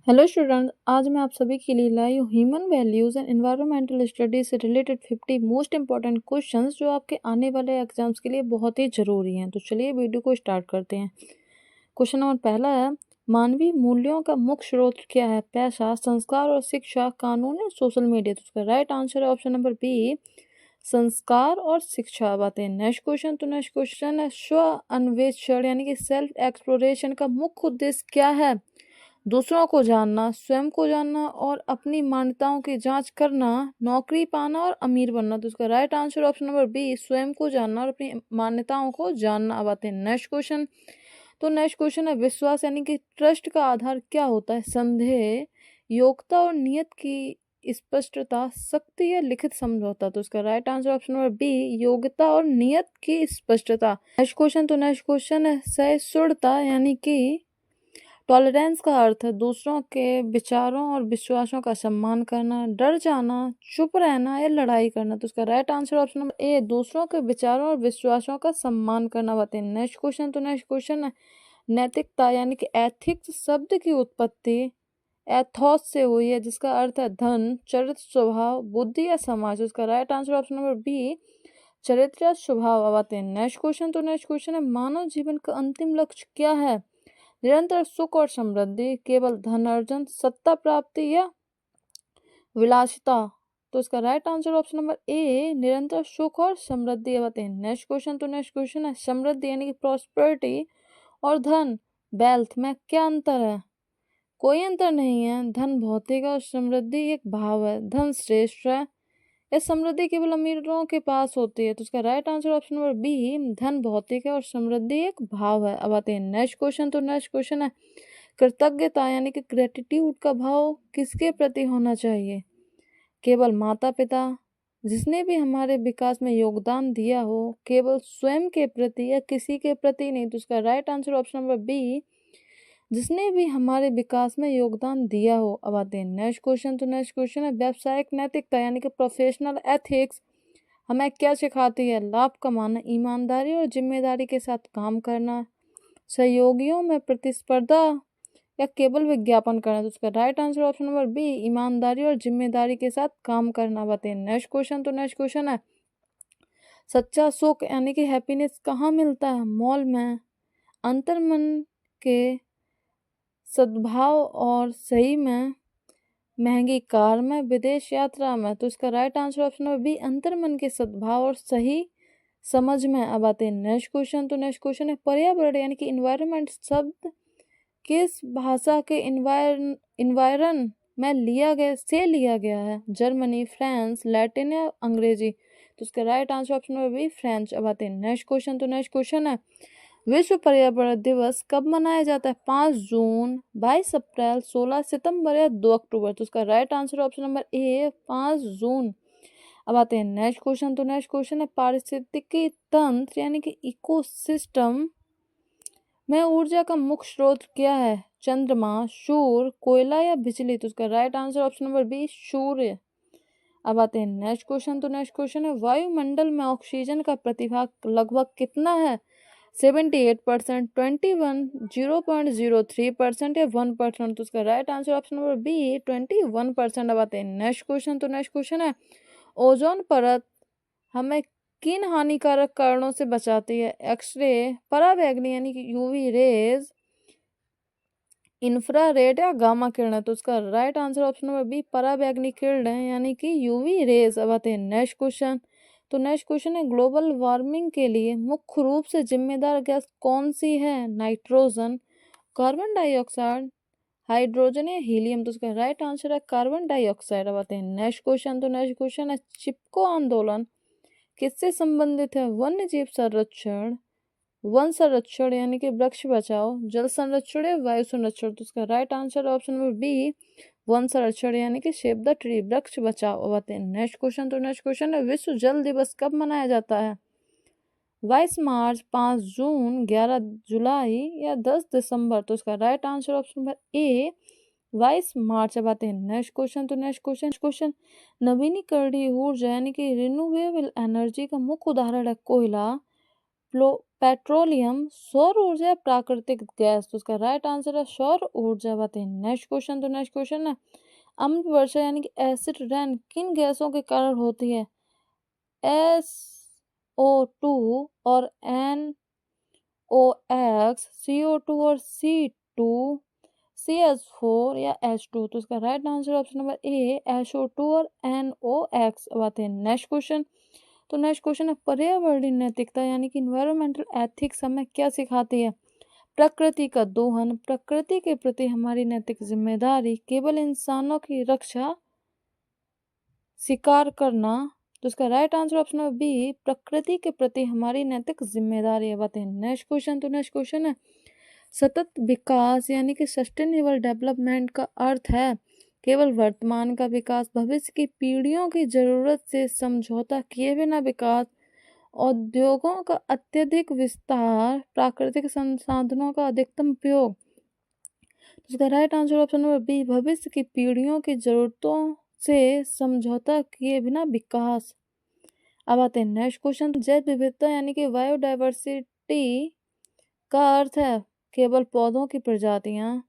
Hello student, आज मैं आप सभी के लिए लाई हूँ human values and environmental studies से रिलेटेड 50 मोस्ट इंपॉर्टेंट क्वेश्चंस जो आपके आने वाले एग्जाम्स के लिए बहुत ही ज़रूरी हैं। तो चलिए वीडियो को स्टार्ट करते हैं। क्वेश्चन नंबर पहला है, मानवीय मूल्यों का मुख्य स्रोत क्या है? पैसा, संस्कार और शिक्षा, कानून या सोशल मीडिया? तो उसका राइट आंसर है ऑप्शन नंबर बी, संस्कार और शिक्षा। अब आते हैं नेक्स्ट क्वेश्चन। तो नेक्स्ट क्वेश्चन है, स्व अन्वेषण यानी कि सेल्फ एक्सप्लोरेशन का मुख्य उद्देश्य क्या है? दूसरों को जानना, स्वयं को जानना और अपनी मान्यताओं की जांच करना, नौकरी पाना और अमीर बनना? तो उसका right answer option number B, स्वयं को जानना और अपनी मान्यताओं को जानना। अब आते हैं नेक्स्ट क्वेश्चन। तो नेक्स्ट क्वेश्चन है, विश्वास यानी कि ट्रस्ट का आधार क्या होता है? संदेह, योग्यता और नियत की स्पष्टता, शक्ति या लिखित समझौता? तो उसका right answer option number B, योग्यता और नियत की स्पष्टता। Next question. तो नेक्स्ट क्वेश्चन है, सहिष्णुता यानी कि टॉलरेंस का अर्थ है दूसरों के विचारों और विश्वासों का सम्मान करना, डर जाना, चुप रहना या लड़ाई करना? तो उसका राइट आंसर ऑप्शन नंबर ए, दूसरों के विचारों और विश्वासों का सम्मान करना। बताते हैं नेक्स्ट क्वेश्चन। तो नेक्स्ट क्वेश्चन है, नैतिकता यानी कि एथिक्स शब्द की उत्पत्ति एथोस से हुई है जिसका अर्थ है धन, चरित्र, स्वभाव, बुद्धि या समाज? उसका right answer option number B, चरित्र या स्वभाव। अब आते हैं नेक्स्ट क्वेश्चन। तो नेक्स्ट क्वेश्चन है, मानव जीवन का अंतिम लक्ष्य क्या है? निरंतर सुख और समृद्धि, केवल धन अर्जन, सत्ता प्राप्ति या विलासिता? तो इसका राइट आंसर ऑप्शन नंबर ए, निरंतर सुख और समृद्धि। अब आते हैं नेक्स्ट क्वेश्चन। तो नेक्स्ट क्वेश्चन है, समृद्धि यानी कि प्रॉस्पेरिटी और धन वेल्थ में क्या अंतर है? कोई अंतर नहीं है। धन भौतिक है और समृद्धि एक भाव है। धन श्रेष्ठ है, यह समृद्धि केवल अमीरों के पास होती है। तो उसका right answer option number B, धन भौतिक है और समृद्धि एक भाव है। अब आते हैं नेक्स्ट क्वेश्चन। तो नेक्स्ट क्वेश्चन है, कृतज्ञता यानी कि ग्रेटिट्यूड का भाव किसके प्रति होना चाहिए? केवल माता पिता, जिसने भी हमारे विकास में योगदान दिया हो, केवल स्वयं के प्रति या किसी के प्रति नहीं? तो उसका right answer option number B, जिसने भी हमारे विकास में योगदान दिया हो। अब आते हैं नेक्स्ट क्वेश्चन। तो नेक्स्ट क्वेश्चन है, व्यावसायिक नैतिकता यानी कि प्रोफेशनल एथिक्स हमें क्या सिखाती है? लाभ कमाना, ईमानदारी और जिम्मेदारी के साथ काम करना, सहयोगियों में प्रतिस्पर्धा या केवल विज्ञापन करना? तो उसका right answer option number B, ईमानदारी और जिम्मेदारी के साथ काम करना। बताइए नेक्स्ट क्वेश्चन। तो नेक्स्ट क्वेश्चन है, सच्चा सुख यानी कि हैप्पीनेस कहाँ मिलता है? मॉल में, अंतर्मन के सद्भाव और सही में, महंगी कार में, विदेश यात्रा में? तो इसका right answer option number B, अंतर्मन के सद्भाव और सही समझ में। अब आते हैं नेक्स्ट क्वेश्चन। तो नेक्स्ट क्वेश्चन है, पर्यावरण यानी कि इन्वायरमेंट शब्द किस भाषा के इन्वायरन में लिया गया है? जर्मनी, फ्रांस, लैटिन या अंग्रेजी? तो इसका right answer option number B, French. अब आते हैं नेक्स्ट क्वेश्चन। तो नेक्स्ट क्वेश्चन है, विश्व पर्यावरण दिवस कब मनाया जाता है? 5 जून, 22 अप्रैल, 16 सितंबर या 2 अक्टूबर? तो उसका राइट आंसर ऑप्शन नंबर ए, 5 जून। अब आते हैं नेक्स्ट क्वेश्चन। तो नेक्स्ट क्वेश्चन है, पारिस्थितिकी तंत्र यानी कि इकोसिस्टम में ऊर्जा का मुख्य स्रोत क्या है? चंद्रमा, सूर्य, कोयला या बिजली? तो उसका right answer option number B, सूर्य। अब आते हैं नेक्स्ट क्वेश्चन। तो नेक्स्ट क्वेश्चन है, वायुमंडल में ऑक्सीजन का प्रतिभाग लगभग कितना है? 78%, 21, 0.03% या 1%? तो उसका right answer option number B, 21%। अब आते हैं नेक्स्ट क्वेश्चन। तो नेक्स्ट क्वेश्चन है, ओजोन परत हमें किन हानिकारक कारणों से बचाती है? एक्सरे, पराबैंगनी यानी कि यूवी रेज, इंफ्रारेड या गामा किरण? तो उसका right answer option number B, पराबैंगनी किरण है यानी कि यूवी रेज। अब आते हैं नेक्स्ट क्वेश्चन। तो नेक्स्ट क्वेश्चन है, ग्लोबल वार्मिंग के लिए मुख्य रूप से जिम्मेदार गैस कौन सी है? नाइट्रोजन, कार्बन डाइऑक्साइड, हाइड्रोजन या हीलियम? तो उसका राइट आंसर है कार्बन डाइऑक्साइड। अब आते हैं नेक्स्ट क्वेश्चन। तो नेक्स्ट क्वेश्चन है, चिपको आंदोलन किससे संबंधित है? वन्य जीव संरक्षण, वन संरक्षण यानी कि वृक्ष बचाओ, जल संरक्षण या वायु संरक्षण? तो उसका right answer option number B, वन संरक्षण यानी कि सेव द ट्री, वृक्ष बचाओ। अब आते हैं नेक्स्ट क्वेश्चन। तो नेक्स्ट क्वेश्चन है, विश्व जल दिवस कब मनाया जाता है? 22 मार्च, 5 जून, 11 जुलाई या 10 दिसंबर? तो उसका राइट आंसर ऑप्शन नंबर ए, 22 मार्च। अब आते हैं नेक्स्ट क्वेश्चन। तो नेक्स्ट क्वेश्चन, नवीनीकरणीय ऊर्जा यानी कि रिन्यूएबल एनर्जी का मुख्य उदाहरण है कोयला, पेट्रोलियम सौर ऊर्जा या प्राकृतिक गैस? तो उसका राइट आंसर है सौर ऊर्जा। बात है नेक्स्ट क्वेश्चन। तो नेक्स्ट क्वेश्चन है अम्ल वर्षा यानी कि एसिड रेन किन गैसों के कारण होती है? SO2 और NOx, CO2 और C2, CH4 या H2? तो इसका राइट आंसर ऑप्शन नंबर ए SO2 और NOx। अब आते हैं नेक्स्ट क्वेश्चन। तो नेक्स्ट क्वेश्चन है पर्यावरणीय नैतिकता यानी कि इन्वायरमेंटल एथिक्स हमें क्या सिखाती है? प्रकृति का दोहन, प्रकृति के प्रति हमारी नैतिक जिम्मेदारी, केवल इंसानों की रक्षा, शिकार करना? तो इसका right answer option number B प्रकृति के प्रति हमारी नैतिक जिम्मेदारी है। बात है नेक्स्ट क्वेश्चन। तो नेक्स्ट क्वेश्चन है सतत विकास यानी कि सस्टेनेबल डेवलपमेंट का अर्थ है केवल वर्तमान का विकास, भविष्य की पीढ़ियों की जरूरत से समझौता किए बिना विकास, उद्योगों का अत्यधिक विस्तार, प्राकृतिक संसाधनों का अधिकतम उपयोग? तो इसका right answer option number B भविष्य की पीढ़ियों की जरूरतों से समझौता किए बिना विकास। अब आते हैं नेक्स्ट क्वेश्चन। जैव विविधता यानी कि बायोडाइवर्सिटी का अर्थ है केवल पौधों की प्रजातियां,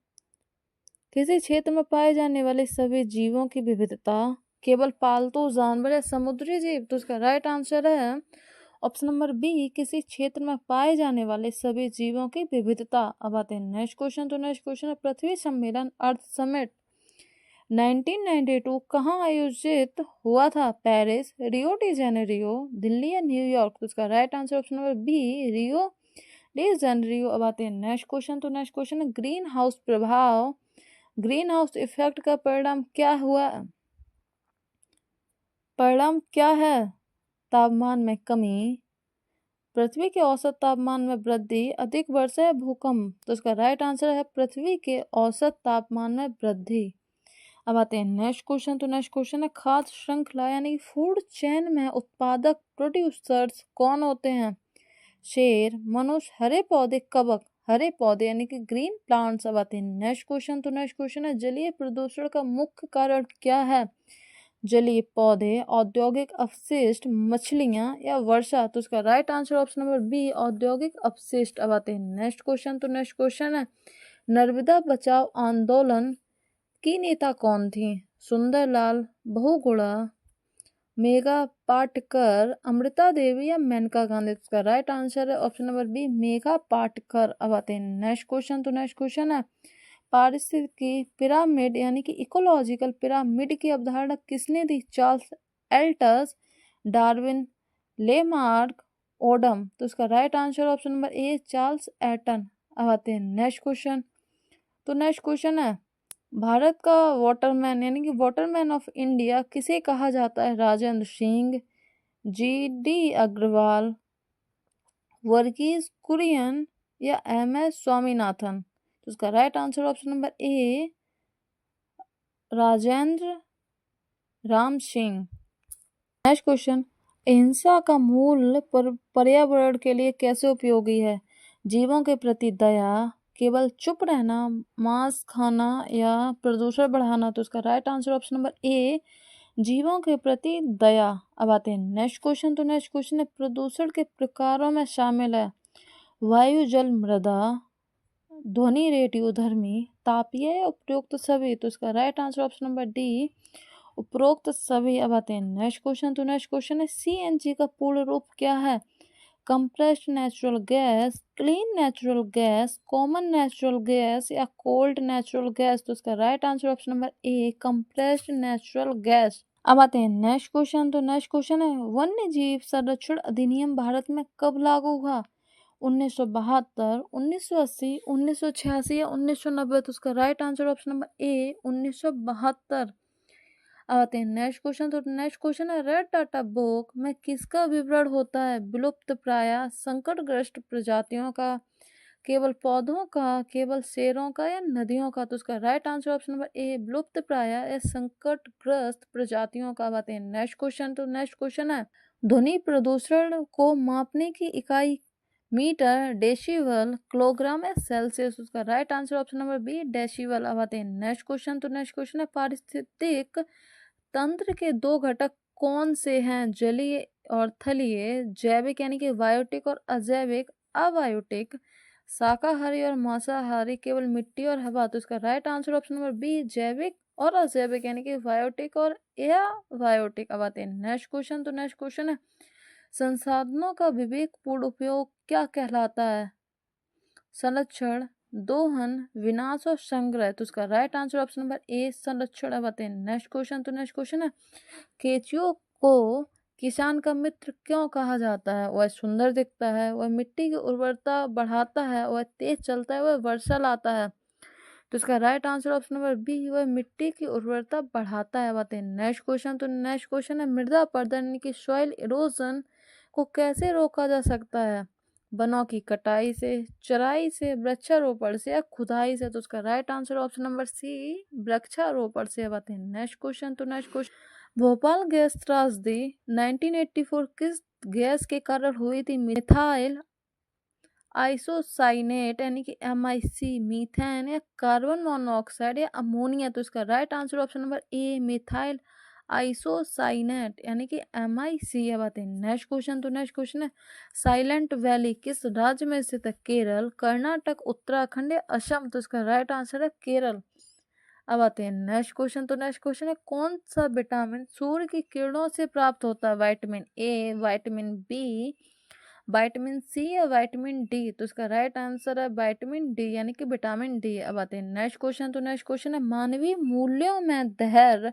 किसी क्षेत्र में पाए जाने वाले सभी जीवों की विविधता, केवल पालतू जानवर या समुद्री जीव? तो इसका राइट आंसर है ऑप्शन नंबर बी किसी क्षेत्र में पाए जाने वाले सभी जीवों की विविधता। अब आते हैं नेक्स्ट क्वेश्चन। तो नेक्स्ट क्वेश्चन है पृथ्वी सम्मेलन अर्थ समिट 1992 कहाँ आयोजित हुआ था? Paris, Rio de Janeiro, Delhi या न्यूयॉर्क? तो इसका right answer option number B Rio de Janeiro. अब आते हैं नेक्स्ट क्वेश्चन। तो नेक्स्ट क्वेश्चन है ग्रीन हाउस प्रभाव, ग्रीन हाउस इफेक्ट का परिणाम क्या हुआ? परिणाम क्या है? तापमान में कमी, पृथ्वी के औसत तापमान में वृद्धि, अधिक वर्षा या भूकंप? तो इसका राइट आंसर है पृथ्वी के औसत तापमान में वृद्धि। अब आते हैं नेक्स्ट क्वेश्चन। तो नेक्स्ट क्वेश्चन है खाद्य श्रृंखला यानी फूड चेन में उत्पादक प्रोड्यूसर्स कौन होते हैं? शेर, मनुष्य, हरे पौधे, कवक? हरे पौधे यानी कि ग्रीन प्लांट्स। अब आते हैं नेक्स्ट क्वेश्चन। तो नेक्स्ट क्वेश्चन है जलीय प्रदूषण का मुख्य कारण क्या है? जलीय पौधे, औद्योगिक अपशिष्ट, मछलियां या वर्षा? तो इसका right answer option number B औद्योगिक अपशिष्ट। अब आते हैं नेक्स्ट क्वेश्चन। तो नेक्स्ट क्वेश्चन है नर्मदा बचाओ आंदोलन की नेता कौन थी? सुंदरलाल, बहुगुणा, मेघा पाटकर, अमृता देवी या मेनका गांधी? इसका राइट आंसर है option number B Medha Patkar. अब आते हैं नेक्स्ट क्वेश्चन। तो नेक्स्ट क्वेश्चन है पारिस्थितिकी पिरामिड यानी कि इकोलॉजिकल पिरामिड की अवधारणा किसने दी? Charles Elton, Darwin, Lamarck, Odum? तो इसका right answer option number A Charles Elton. अब आते हैं नेक्स्ट क्वेश्चन। तो नेक्स्ट क्वेश्चन है भारत का वाटरमैन यानी कि वाटरमैन ऑफ इंडिया किसे कहा जाता है? राजेंद्र सिंह, GD अग्रवाल, वर्गीज कुरियन या MS स्वामीनाथन? तो उसका राइट आंसर ऑप्शन नंबर ए राजेंद्र राम सिंह। नेक्स्ट क्वेश्चन अहिंसा का मूल पर्यावरण के लिए कैसे उपयोगी है? जीवों के प्रति दया, केवल चुप रहना, मांस खाना या प्रदूषण बढ़ाना? तो उसका राइट आंसर ऑप्शन नंबर ए जीवों के प्रति दया। अब आते हैं नेक्स्ट क्वेश्चन। तो नेक्स्ट क्वेश्चन है प्रदूषण के प्रकारों में शामिल है वायु, जल, मृदा, ध्वनि, रेडियो धर्मी, तापीय, उपरोक्त सभी? तो इसका right answer option number D उपरोक्त सभी। अब आते हैं नेक्स्ट क्वेश्चन। तो नेक्स्ट क्वेश्चन है CNG का पूर्ण रूप क्या है? Compressed natural gas, clean natural gas, common natural gas या कोल्ड नेचुरल गैस? तो इसका राइट आंसर ऑप्शन नंबर ए कंप्रेस्ड नेचुरल गैस। अब आते हैं नेक्स्ट क्वेश्चन। तो नेक्स्ट क्वेश्चन है वन्य जीव संरक्षण अधिनियम भारत में कब लागू हुआ? 1972, 1980, 1986 या 1990? तो उसका राइट आंसर ऑप्शन नंबर ए 1972। आते हैं नेक्स्ट क्वेश्चन। तो नेक्स्ट क्वेश्चन है रेड डाटा बुक में किसका विवरण होता है? विलुप्त प्राय, संकटग्रस्त प्रजातियों का, केवल पौधों का, केवल शेरों का या नदियों का? तो उसका right answer option number A विलुप्त प्राय या संकटग्रस्त प्रजातियों का। आते हैं नेक्स्ट क्वेश्चन। तो नेक्स्ट क्वेश्चन है ध्वनि प्रदूषण को मापने की इकाई मीटर, डेसिबल, किलोग्राम या सेल्सियस? उसका right answer option number B decibel. अब आते हैं नेक्स्ट क्वेश्चन। तो नेक्स्ट क्वेश्चन है पारिस्थितिक तंत्र के दो घटक कौन से हैं? जलीय और थलीय, जैविक यानी कि बायोटिक और अजैविक, अबायोटिक, शाकाहारी और मांसाहारी केवल मिट्टी और हवा। तो इसका right answer option number B, जैविक और अजैविक, यानी कि बायोटिक और एबायोटिक। अब आते हैं नेक्स्ट क्वेश्चन। तो नेक्स्ट क्वेश्चन है, संसाधनों का विवेकपूर्ण उपयोग क्या कहलाता है? संरक्षण, दोहन, विनाश और संग्रह। तो इसका राइट आंसर ऑप्शन नंबर ए, संरक्षण। अब आते हैं नेक्स्ट क्वेश्चन। तो नेक्स्ट क्वेश्चन है, केंचुओं को किसान का मित्र क्यों कहा जाता है? वह सुंदर दिखता है, वह मिट्टी की उर्वरता बढ़ाता है, वह तेज चलता है, वह वर्षा लाता है। तो इसका right answer option number B, वह मिट्टी की उर्वरता बढ़ाता है। बातें नेक्स्ट क्वेश्चन। तो नेक्स्ट क्वेश्चन है, मृदा अपरदन यानी कि सॉइल इरोजन को कैसे रोका जा सकता है? वनों की कटाई से, चराई से, वृक्षारोपण से या खुदाई से। तो उसका right answer option number C, वृक्षारोपण से। बातें नेक्स्ट क्वेश्चन। तो नेक्स्ट क्वेश्चन, भोपाल गैस त्रासदी 1984 किस गैस के कारण हुई थी? मिथाइल आइसोसाइनेट यानी कि MIC, मीथेन या कार्बन मोनोऑक्साइड या अमोनिया। तो इसका राइट आंसर ऑप्शन नंबर ए, मिथाइल आइसोसाइनेट यानी कि MIC। अब आते हैं नेक्स्ट क्वेश्चन। तो नेक्स्ट क्वेश्चन है, साइलेंट वैली किस राज्य में स्थित है? केरल, कर्नाटक, उत्तराखंड या असम। तो इसका राइट आंसर है केरल। अब आते हैं नेक्स्ट क्वेश्चन। तो नेक्स्ट क्वेश्चन है, कौन सा विटामिन सूर्य की किरणों से प्राप्त होता है? Vitamin A, vitamin B, vitamin C या विटामिन डी। तो इसका राइट आंसर है विटामिन डी यानी कि विटामिन डी। अब आते हैं नेक्स्ट क्वेश्चन। तो नेक्स्ट क्वेश्चन है, मानवीय मूल्यों में धैर्य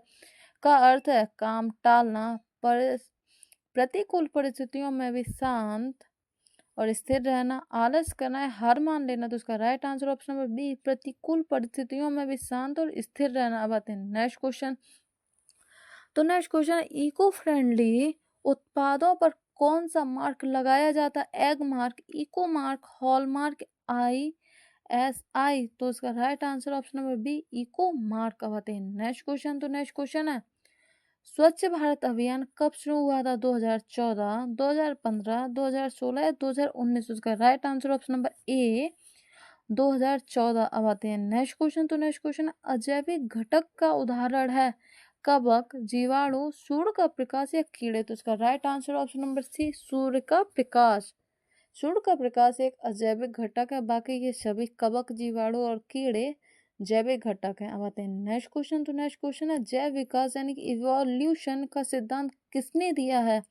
का अर्थ है काम टालना, प्रतिकूल परिस्थितियों में भी शांत और स्थिर रहना, आलस करना है, हार मान लेना। तो इसका right answer option number B, प्रतिकूल परिस्थितियों में भी शांत और स्थिर रहना। अब आते हैं नेक्स्ट क्वेश्चन। तो नेक्स्ट क्वेश्चन है, इको फ्रेंडली उत्पादों पर कौन सा मार्क लगाया जाता है? Egg mark, eco mark, hallmark, ISI। तो इसका right answer option number B, eco mark. अब आते हैं नेक्स्ट क्वेश्चन। तो नेक्स्ट क्वेश्चन है, स्वच्छ भारत अभियान कब शुरू हुआ था? 2014, 2015, 2016 या 2019। उसका राइट आंसर ऑप्शन नंबर ए, 2014। अब आते हैं नेक्स्ट क्वेश्चन। तो नेक्स्ट क्वेश्चन, अजैविक घटक का उदाहरण है कवक, जीवाणु, सूर्य का प्रकाश या कीड़े। तो इसका right answer option number C, सूर्य का प्रकाश। सूर्य का प्रकाश एक अजैविक घटक है, बाकी ये सभी कवक, जीवाणु और कीड़े जैविक घटक हैं। अब आते हैं नेक्स्ट क्वेश्चन। तो नेक्स्ट क्वेश्चन है, जैव विकास यानी कि इवोल्यूशन का सिद्धांत किसने दिया है?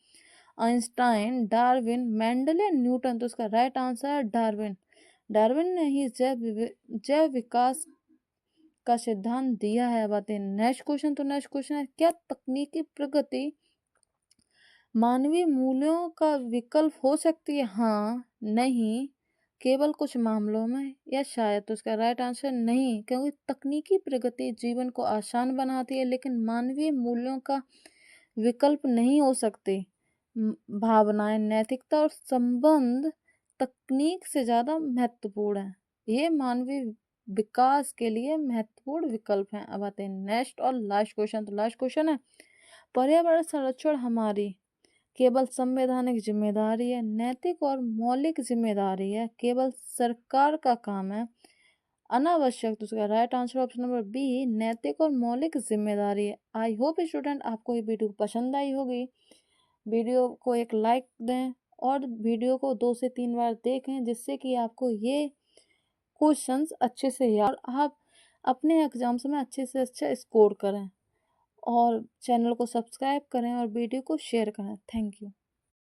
आइंस्टाइन, डार्विन, मेंडल या न्यूटन। तो इसका राइट आंसर है डार्विन। डार्विन ने ही जैव विकास का सिद्धांत दिया है। अब आते हैं नेक्स्ट क्वेश्चन। तो नेक्स्ट क्वेश्चन है, क्या तकनीकी प्रगति मानवीय मूल्यों का विकल्प हो सकती है? हाँ, नहीं, केवल कुछ मामलों में या शायद। तो इसका राइट आंसर नहीं, क्योंकि तकनीकी प्रगति जीवन को आसान बनाती है लेकिन मानवीय मूल्यों का विकल्प नहीं हो सकती। भावनाएं, नैतिकता और संबंध तकनीक से ज़्यादा महत्वपूर्ण है। ये मानवीय विकास के लिए महत्वपूर्ण विकल्प हैं। अब आते हैं नेक्स्ट और लास्ट क्वेश्चन। तो लास्ट क्वेश्चन है, पर्यावरण संरक्षण हमारी केवल संवैधानिक जिम्मेदारी है, नैतिक और मौलिक जिम्मेदारी है, केवल सरकार का काम है, अनावश्यक। तो उसका right answer option number B, नैतिक और मौलिक जिम्मेदारी है। आई होप स्टूडेंट आपको ये वीडियो पसंद आई होगी। वीडियो को एक लाइक दें और वीडियो को 2 से 3 बार देखें, जिससे कि आपको ये क्वेश्चंस अच्छे से याद, आप अपने एग्जाम्स में अच्छे से अच्छा स्कोर करें। और चैनल को सब्सक्राइब करें और वीडियो को शेयर करें। Thank you.